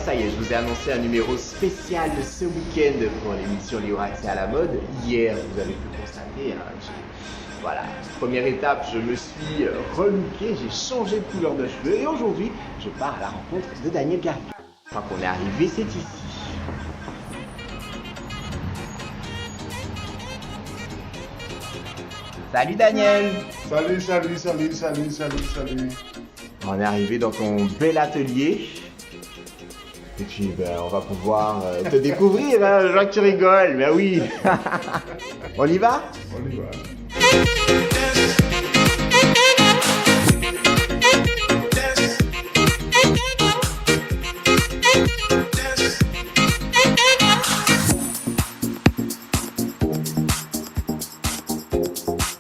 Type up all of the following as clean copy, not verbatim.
ça y est, je vous ai annoncé un numéro spécial ce week-end pour l'émission Libre Accès à la mode. Hier, vous avez pu constater, voilà, première étape, je me suis relooké, j'ai changé de couleur de cheveux et aujourd'hui, je pars à la rencontre de Daniel Garriga. Quand on est arrivé, c'est ici. Salut Daniel! Salut. On est arrivé dans ton bel atelier. Et puis on va pouvoir te découvrir, hein, je vois que tu rigoles, mais oui. On y va? On y va.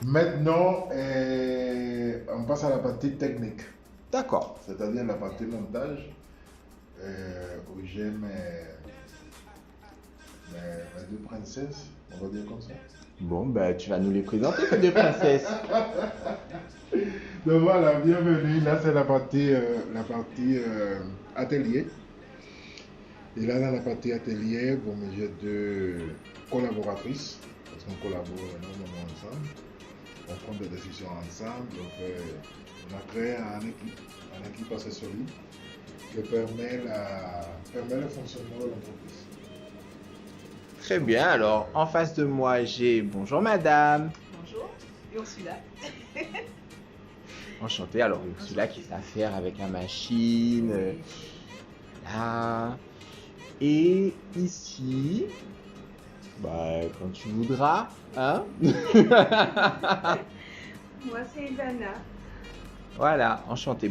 Maintenant, on passe à la partie technique. D'accord. C'est-à-dire la partie montage, où j'ai mes deux princesses, on va dire comme ça. Bon, tu vas nous les présenter, ces deux princesses. Donc voilà, bienvenue. Là, c'est la partie atelier. Et là, dans la partie atelier, bon, j'ai deux collaboratrices, parce qu'on collabore énormément ensemble. On prend des décisions ensemble. On a créé une équipe assez solide qui permet le fonctionnement de l'entreprise. Très bien, alors en face de moi, j'ai bonjour madame. Bonjour, Ursula. Enchanté, alors Ursula qui sait faire avec la machine. Là. Et ici, quand tu voudras, hein. Moi, c'est Dana. Voilà, enchanté.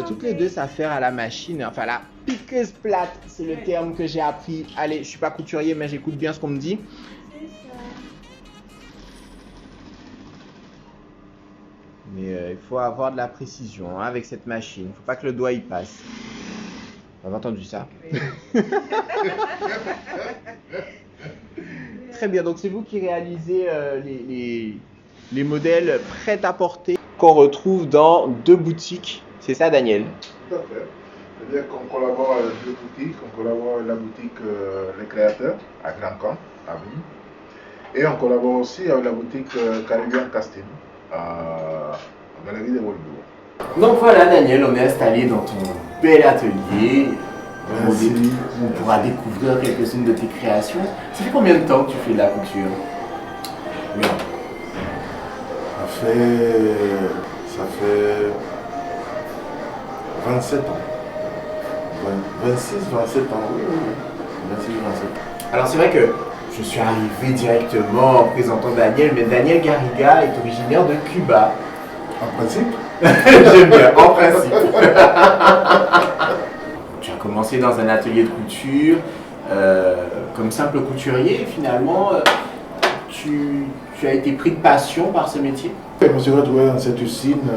Toutes les deux savent faire à la machine, enfin la piqueuse plate, c'est le terme que j'ai appris. Allez, je suis pas couturier, mais j'écoute bien ce qu'on me dit. C'est ça. Mais il faut avoir de la précision hein, avec cette machine. Il faut pas que le doigt y passe. Vous avez entendu ça? Oui. Très bien, donc c'est vous qui réalisez les modèles prêts à porter qu'on retrouve dans deux boutiques. C'est ça, Daniel? Tout à fait. C'est-à-dire qu'on collabore avec deux boutiques. On collabore avec la boutique Les Créateurs à Grand Camp, à Ville. Et on collabore aussi avec la boutique Caribbean Casting à Galerie de Volbourg. Donc voilà, Daniel, on est installé dans ton bel atelier. Merci. On pourra découvrir quelques-unes de tes créations. Ça fait combien de temps que tu fais de la couture? Bien. Ça fait 27 ans. 26, 27 ans, oui. 26, 27 ans. Alors c'est vrai que je suis arrivé directement en présentant Daniel, mais Daniel Garriga est originaire de Cuba. En principe? J'aime bien, en principe. Tu as commencé dans un atelier de couture, comme simple couturier, et finalement, tu as été pris de passion par ce métier. Je me suis retrouvé dans cette usine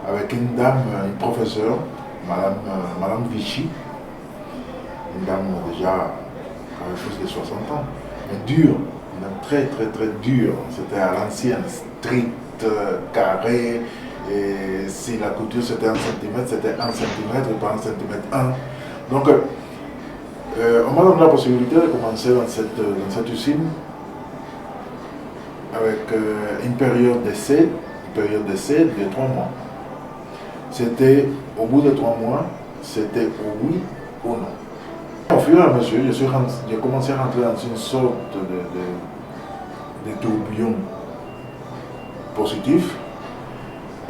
avec une dame, une professeure, Madame Vichy, une dame déjà avec plus de 60 ans, mais dure, une dame très dure. C'était à l'ancienne, stricte, carré, et si la couture c'était 1 cm, c'était 1 cm et pas 1 cm 1. Donc on m'a donné la possibilité de commencer dans cette usine avec une période d'essai de 3 mois. C'était au bout de 3 mois, c'était oui ou non. Au fur et à mesure, j'ai commencé à rentrer dans une sorte de tourbillon positif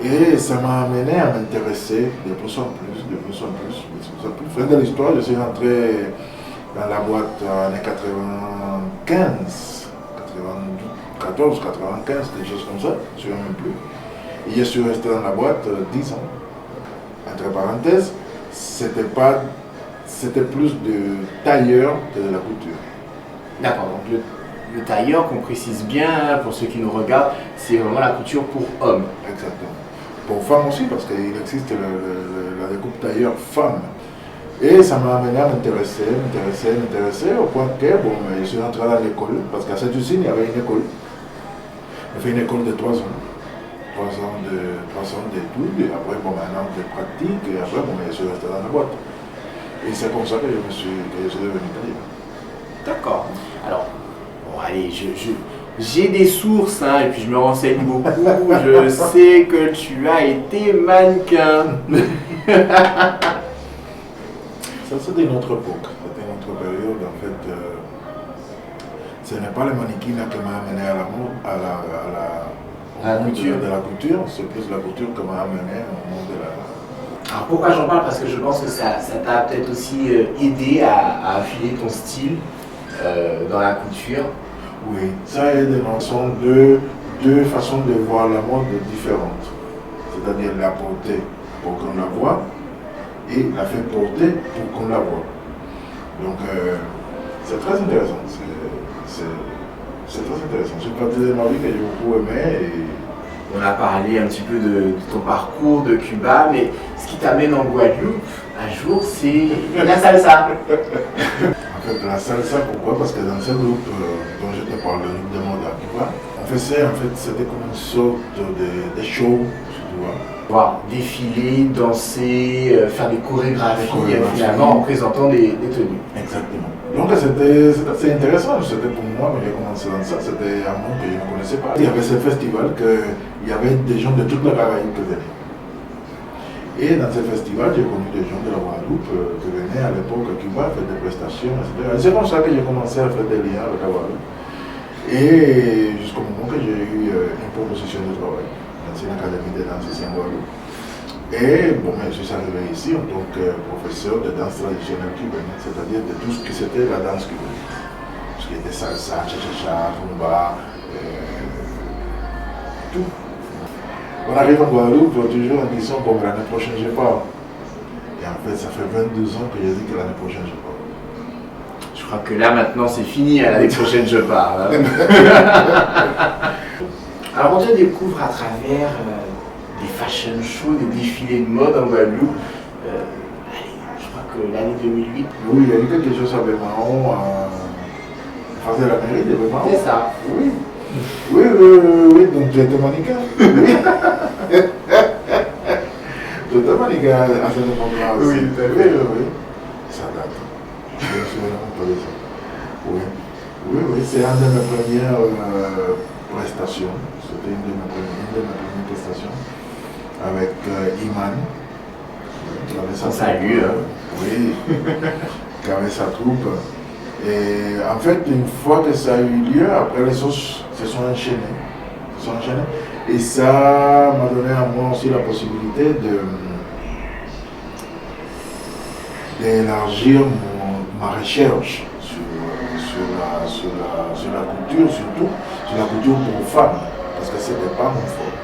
et ça m'a amené à m'intéresser de plus en plus. Fin de l'histoire, je suis rentré dans la boîte en années 95, 94, 95, des choses comme ça, je ne sais même plus. Et je suis resté dans la boîte 10 ans. Entre parenthèses, c'était plus de tailleur que de la couture. D'accord, donc le tailleur, qu'on précise bien pour ceux qui nous regardent, c'est vraiment la couture pour hommes. Exactement. Pour femmes aussi, parce qu'il existe la découpe tailleur femme. Et ça m'a amené à m'intéresser, au point que je suis rentré dans l'école, parce qu'à cette usine, il y avait une école. J'ai fait une école de 3 ans. 3 ans d'études, et après, un an de pratique, et après, je suis resté dans la boîte. Et c'est comme ça que je suis devenu tailleur. D'accord. Alors, bon, allez, j'ai des sources, hein, et puis je me renseigne beaucoup. Je sais que tu as été mannequin. Ça, c'était une autre époque, c'était une autre période. En fait, ce n'est pas le mannequinat qui m'a amené à la mode, à la couture. De la couture, c'est plus la couture qui m'a amené au monde de la... Alors pourquoi j'en parle? Parce que je pense que ça t'a peut-être aussi aidé à affiler ton style dans la couture. Oui, ça aide. Ce sont deux façons de voir la mode différentes. C'est-à-dire la porter pour qu'on la voit et la faire porter pour qu'on la voit. Donc c'est très intéressant. C'est très intéressant. C'est une partie de ma vie que j'ai beaucoup aimé. On a parlé un petit peu de ton parcours de Cuba, mais ce qui t'amène en Guadeloupe un jour, c'est la salsa. En fait, la salsa, pourquoi? Parce que dans ce groupe dont je te parle, le groupe de mode à Cuba, c'était comme une sorte de show, tu vois. Voir défiler, danser, faire des chorégraphies, finalement en présentant des tenues. Exactement. Donc c'était assez intéressant, c'était pour moi, quand j'ai commencé dans ça, c'était un monde que je ne connaissais pas. Il y avait ce festival, il y avait des gens de toute la Caraïbe qui venaient. Et dans ce festival, j'ai connu des gens de la Guadeloupe qui venaient à l'époque à Cuba faire des prestations, etc. Et c'est comme ça que j'ai commencé à faire des liens avec la Guadeloupe. Et jusqu'au moment que j'ai eu une proposition de travail dans une académie de danse ici en Guadeloupe. Et bon, je suis arrivé ici en tant que professeur de danse traditionnelle cubaine, c'est-à-dire de tout ce qui c'était la danse cubaine. Ce qui était salsa, cha-cha-cha, rumba, tout. On arrive en Guadeloupe, toujours en disant, bon, l'année prochaine je pars. Et en fait, ça fait 22 ans que j'ai dit que l'année prochaine je pars. Je crois que là maintenant c'est fini, l'année prochaine je pars. Hein. Alors on te découvre à travers des fashion shows, des défilés de mode en Guadeloupe. Je crois que l'année 2008. Oui, il y a eu quelque chose avec Mahon, face de la mairie de Mahon. C'est ça. Oui. Oui, donc tu étais mannequin. Tu étais mannequin à cette époque-là aussi. Oui, tout à fait. Oui. Ça date. Je me souviens un peu de ça. Oui, c'est une de mes premières prestations. C'était une de mes premières prestations avec Iman. On salue. Oui, qui avait sa troupe. Et en fait, une fois que ça a eu lieu, après les autres se sont enchaînés. Et ça m'a donné à moi aussi la possibilité d'élargir ma recherche sur la couture, surtout sur la couture pour femmes, parce que c'était pas mon fort.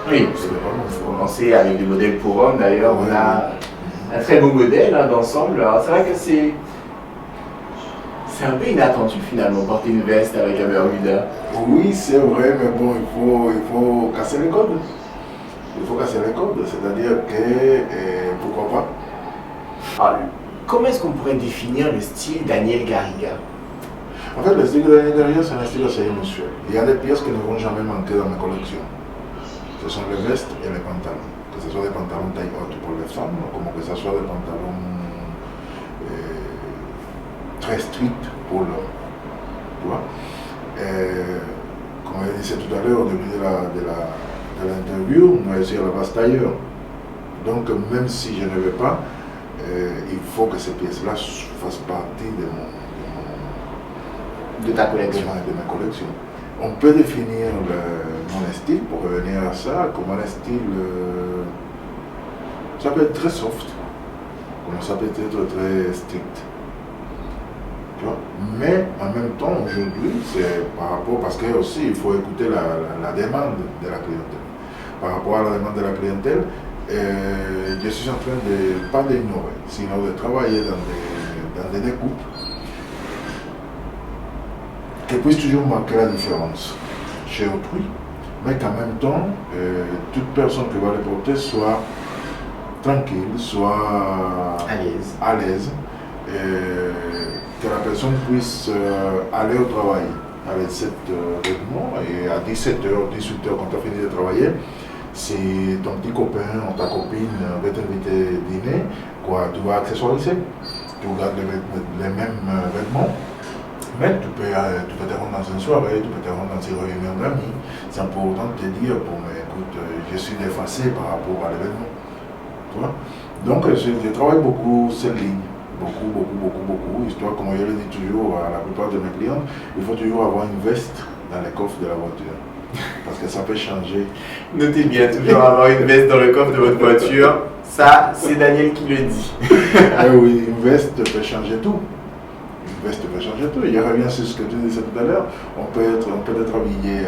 Oui, c'était pas mon fort. Commencer avec des modèles pour hommes d'ailleurs, on a un très beau modèle d'ensemble. Alors c'est vrai que c'est un peu inattendu finalement, porter une veste avec un bermuda. Oui, c'est vrai, mais bon, il faut casser les codes. Il faut casser les codes, c'est-à-dire que pourquoi pas. Alors, comment est-ce qu'on pourrait définir le style Daniel Garriga? En fait, le style de Daniel Garriga, c'est un style assez inusuel. Il y a des pièces qui ne vont jamais manquer dans mes collections. Ce sont les vestes et les pantalons. Que ce soit des pantalons taille haute pour les femmes, comme que ce soit des pantalons très stricts pour l'homme. Tu vois? Comme je disais tout à l'heure au début de l'interview, on va essayer à la base tailleur. Donc même si je ne veux pas, il faut que ces pièces-là fassent partie de ta collection. De ma collection. On peut définir mon style, pour revenir à ça, comme un style, ça peut être très soft, comme ça peut être très strict. Tu vois? Mais en même temps, aujourd'hui, c'est par rapport, parce que aussi il faut écouter la demande de la clientèle. Par rapport à la demande de la clientèle, je suis en train de, pas d'ignorer, sinon de travailler dans des découpes qui puissent toujours marquer la différence chez autrui, mais qu'en même temps, toute personne qui va les porter soit tranquille, soit à l'aise, que la personne puisse aller au travail à 17h et à 17h, 18h quand tu as fini de travailler, si ton petit copain ou ta copine veut t'inviter dîner, quoi, tu vas accessoiriser. tu regardes les mêmes vêtements, mais tu peux te rendre dans une soirée, tu peux te rendre dans une réunion d'amis, sans pour autant te dire, bon, mais écoute, je suis effacé par rapport à l'événement. Tu vois? Donc, je travaille beaucoup cette ligne. Beaucoup. Histoire, comme je le dis toujours à la plupart de mes clients, il faut toujours avoir une veste dans le coffre de la voiture. Parce que ça peut changer. Notez bien, toujours avoir une veste dans le coffre de votre voiture. Ça, c'est Daniel qui le dit. Oui, une veste peut changer tout. Une veste peut changer tout. Il revient sur ce que tu disais tout à l'heure. On peut être habillé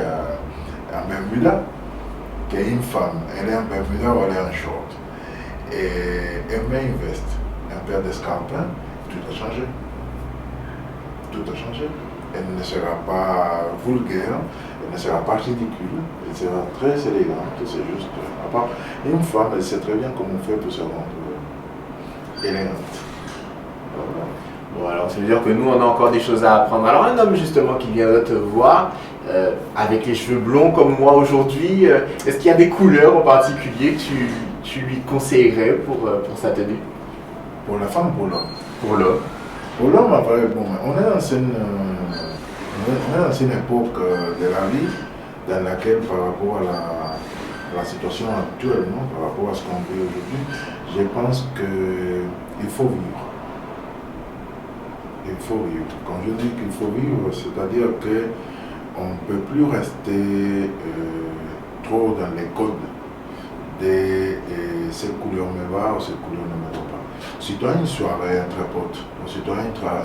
en Bermuda, qu'une femme, elle est en Bermuda ou elle est en short. Et elle met une veste, un paire d'escarpins, tout a changé. Tout a changé. Elle ne sera pas vulgaire, elle ne sera pas ridicule, elle sera très élégante, c'est juste. À part, une femme, elle sait très bien comment faire pour se rendre élégante. Voilà. Bon, alors ça veut dire que nous, on a encore des choses à apprendre. Alors, un homme justement qui viendrait te voir, avec les cheveux blonds comme moi aujourd'hui, est-ce qu'il y a des couleurs en particulier que tu lui conseillerais pour sa tenue? Pour la femme, pour l'homme. Pour l'homme. Pour l'homme, après, bon, on est dans une époque de la vie dans laquelle, par rapport à la situation actuelle, non, par rapport à ce qu'on vit aujourd'hui, je pense qu'il faut vivre. Il faut vivre. Quand je dis qu'il faut vivre, c'est-à-dire qu'on ne peut plus rester trop dans les codes de cette couleur me va ou cette couleur ne me va pas. Si tu as une soirée entre potes, ou si tu as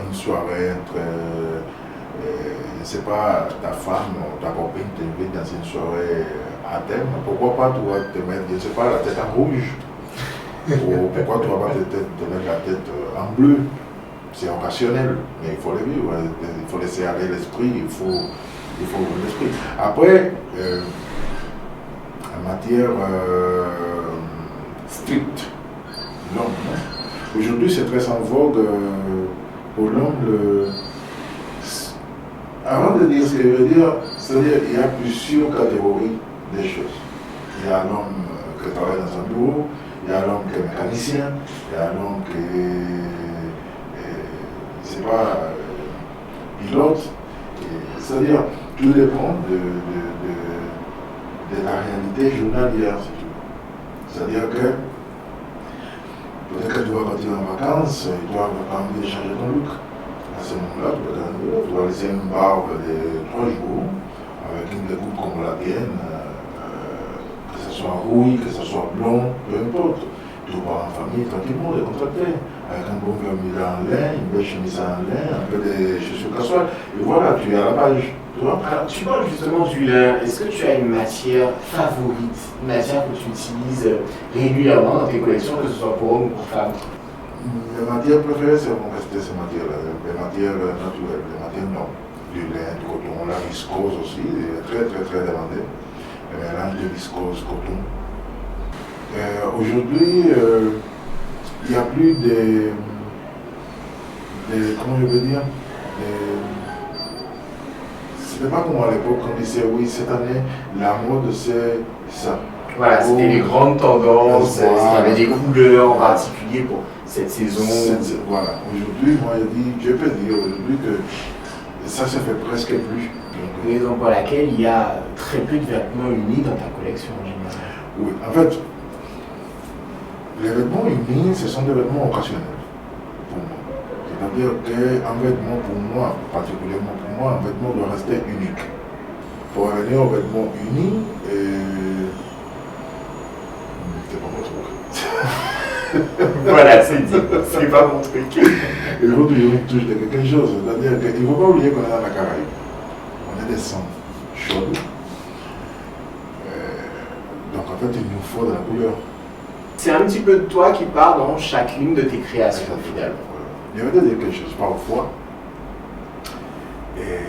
une soirée entre, je ne sais pas, ta femme ou ta copine t'invite dans une soirée à thème, pourquoi pas tu vas te mettre, je ne sais pas, la tête en rouge? Ou pourquoi tu ne vas pas te mettre la tête en bleu? C'est occasionnel, mais il faut le vivre, il faut laisser aller l'esprit, il faut ouvrir l'esprit. Après, en matière stricte, l'homme, aujourd'hui c'est très en vogue pour l'homme. Avant de dire ce que je veux dire, c'est-à-dire qu'il y a plusieurs catégories des choses. Il y a l'homme qui travaille dans un bureau, il y a l'homme qui est mécanicien, il y a l'homme qui est c'est pas pilote, c'est-à-dire tout dépend de la réalité journalière, si tu veux. C'est-à-dire que peut-être que tu vas partir en vacances, tu dois envie de changer ton look. À ce moment-là, tu vas laisser une barbe de 3 jours avec une découpe comme la tienne, que ce soit rouille, que ce soit blond, peu importe. Tu pars en famille tranquillement, décontracté, avec un bon vermillon en lin, une belle chemise en lin, un peu de chaussures cassoiles, et voilà, tu es à la page. Tu vois? Alors, tu parles justement du lin. Est-ce que tu as une matière favorite, une matière que tu utilises régulièrement dans tes collections, que ce soit pour homme ou pour femme? Mes matières préférées, c'est vont rester ces matières-là, les matières naturelles, les matières nobles, du lin, du coton, la viscose aussi, très demandé, le mélange de viscose, coton. Aujourd'hui, il n'y a plus comment je veux dire, ce n'est pas comme à l'époque on disait oui, cette année, la mode c'est ça. Voilà, c'était les grandes tendances, il y avait des couleurs en particulier pour cette saison. Voilà, aujourd'hui, moi je peux dire aujourd'hui que ça se fait presque plus. Raison pour laquelle il y a très peu de vêtements unis dans ta collection en général. Oui, en fait, les vêtements unis, ce sont des vêtements occasionnels pour moi. C'est-à-dire qu'un vêtement pour moi, particulièrement pour moi, un vêtement doit rester unique. Pour revenir aux vêtements unis, c'est pas mon truc. Voilà, c'est dit, c'est pas mon truc. Il faut toujours une touche de quelque chose. C'est-à-dire qu'il ne faut pas oublier qu'on est dans la Caraïbe. On est des sangs chauds. Donc en fait, il nous faut de la couleur. C'est un petit peu de toi qui part dans chacune de tes créations finalement. Je vais te dire quelque chose, parfois, et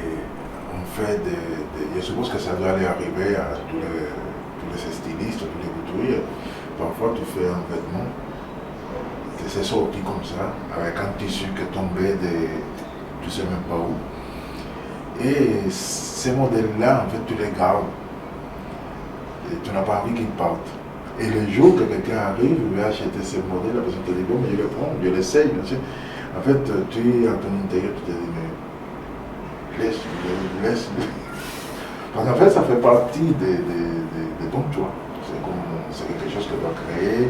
on fait je suppose que ça doit aller arriver à tous les stylistes, tous les couturiers. Parfois tu fais un vêtement qui s'est sorti comme ça, avec un tissu qui est tombé de tu ne sais même pas où. Et ces modèles-là, en fait, tu les gardes. Et tu n'as pas envie qu'ils partent. Et le jour que quelqu'un arrive, il veut acheter ce modèle, la personne te dit bon, mais je le prends, je l'essaye, bien sûr. En fait, tu es à ton intérieur, tu te dis, mais laisse. Parce qu'en fait, ça fait partie de ton choix. C'est quelque chose que tu dois créer,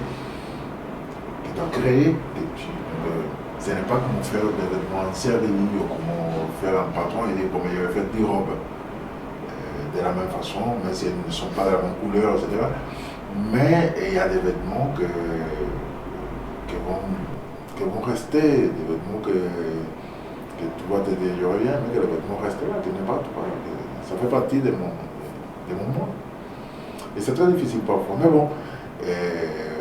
ce n'est pas comme faire des vêtements en série ou comment faire un patron et dire, bon, mais je vais faire 10 robes de la même façon, mais elles ne sont pas de la même couleur, etc. Mais il y a des vêtements qui vont rester, des vêtements que tu vas te dire, je reviens, mais que les vêtements restent là, tu n'es pas tout. Ça fait partie de mon monde. Et c'est très difficile parfois, mais bon,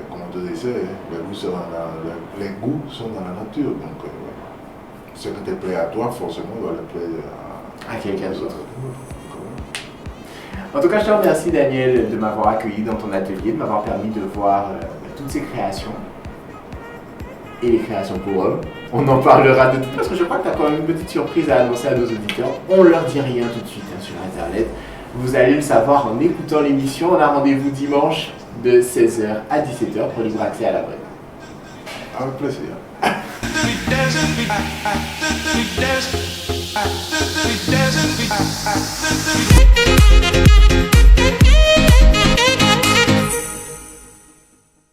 comme on te disait, les goûts sont dans la nature, donc ce qui te plaît à toi, forcément, doit le plaire À quelqu'un d'autre. En tout cas, je te remercie, Daniel, de m'avoir accueilli dans ton atelier, de m'avoir permis de voir toutes ces créations et les créations pour hommes. On en parlera de tout parce que je crois que tu as quand même une petite surprise à annoncer à nos auditeurs. On leur dit rien tout de suite sur Internet. Vous allez le savoir en écoutant l'émission. On a rendez-vous dimanche de 16h à 17h pour libre accès à la mode. Avec plaisir. It doesn't